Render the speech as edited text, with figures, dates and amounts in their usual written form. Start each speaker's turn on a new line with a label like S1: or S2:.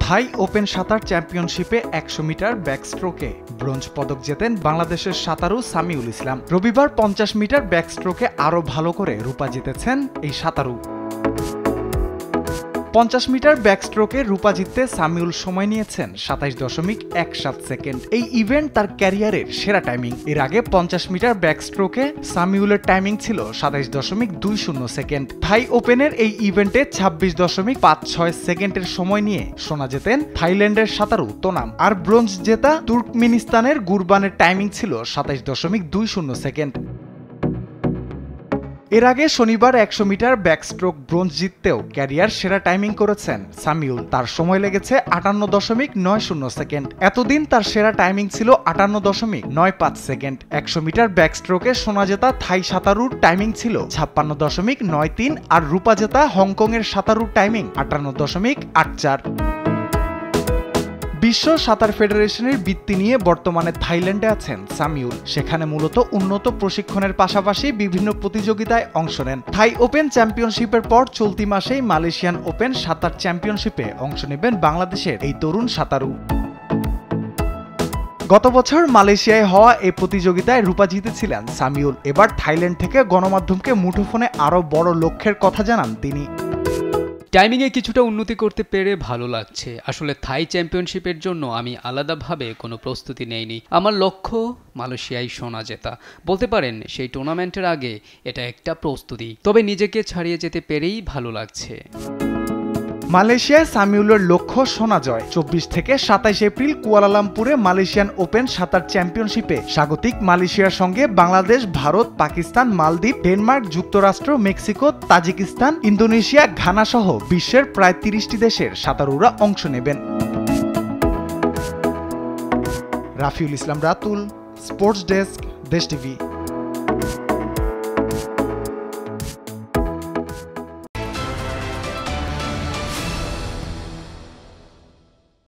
S1: থাই open সাঁতার চ্যাম্পিয়নশিপে ১০০ metre ব্যাকস্ট্রোকে bronze পদক জেতেন বাংলাদেশের সাঁতারু সামিউল ইসলাম। রবিবার ৫০ মিটার ব্যাকস্ট্রোকে আরও ভালো করে রূপা জিতেছেন এই সাঁতারু। ৫০ মিটার ব্যাকস্ট্রোকে রূপা জিততে সামিউল সময় নিয়েছেন ২৭.১৭ সেকেন্ড। এই ইভেন্ট তার ক্যারিয়ারের সেরা টাইমিং। এর আগে ৫০ মিটার ব্যাকস্ট্রোকে সামিউলের টাইমিং ছিল ২৭.২০ সেকেন্ড। থাই ওপেনের এই ইভেন্টে ২৬.৫৬ সেকেন্ডের সময় নিয়ে সোনা জেতেন থাইল্যান্ডের সাঁতারু তোনাম। আর ব্রোঞ্জ জেতা তুর্কমেনিস্তানের গুরবানের টাইমিং ছিল ২৭.২০ সেকেন্ড। এর আগে শনিবার ১০০ মিটার ব্যাকস্ট্রোক ব্রোঞ্জ জিততেও ক্যারিয়ার সেরা টাইমিং করেছেন সামিউল। তার সময় লেগেছে ৫৮.৯০ সেকেন্ড। এতদিন তার সেরা টাইমিং ছিল ৫৮.৯৫ সেকেন্ড। ১০০ মিটার ব্যাকস্ট্রোকে সোনা জেতা থাই সাঁতারুর টাইমিং ছিল ৫৬.৯৩ আর রূপা জেতা হংকংয়ের সাঁতারুর টাইমিং ৫৮.৮৪। বিশ্ব সাঁতার ফেডারেশনের বৃত্তি নিয়ে বর্তমানে থাইল্যান্ডে আছেন সামিউল। সেখানে মূলত উন্নত প্রশিক্ষণের পাশাপাশি বিভিন্ন প্রতিযোগিতায় অংশ নেন। থাই ওপেন চ্যাম্পিয়নশিপের পর চলতি মাসেই মালয়েশিয়ান ওপেন সাঁতার চ্যাম্পিয়নশিপে অংশ নেবেন বাংলাদেশের এই তরুণ সাঁতারু। গত বছর মালয়েশিয়ায় হওয়া এই প্রতিযোগিতায় রূপা জিতেছিলেন সামিউল। এবার থাইল্যান্ড থেকে গণমাধ্যমকে মুঠোফোনে আরও বড় লক্ষ্যের কথা জানান তিনি।
S2: টাইমিংয়ে কিছুটা উন্নতি করতে পেরে ভালো লাগছে। আসলে থাই চ্যাম্পিয়নশিপের জন্য আমি আলাদাভাবে কোনো প্রস্তুতি নেইনি। আমার লক্ষ্য মালয়েশিয়ায় সোনা জেতা। বলতে পারেন সেই টুর্নামেন্টের আগে এটা একটা প্রস্তুতি। তবে নিজেকে ছাড়িয়ে যেতে পেরেই ভালো লাগছে।
S1: মালয়েশিয়ায় সামিউলের লক্ষ্য সোনা জয়। ২৪ থেকে ২৭ এপ্রিল কুয়ালালামপুরে মালয়েশিয়ান ওপেন সাঁতার চ্যাম্পিয়নশিপে স্বাগতিক মালয়েশিয়ার সঙ্গে বাংলাদেশ, ভারত, পাকিস্তান, মালদ্বীপ, ডেনমার্ক, যুক্তরাষ্ট্র, মেক্সিকো, তাজিকিস্তান, ইন্দোনেশিয়া, ঘানা সহ বিশ্বের প্রায় ৩০টি দেশের সাঁতারুরা অংশ নেবেন। রাফিউল ইসলাম রাতুল, স্পোর্টস ডেস্ক, দেশ টিভি।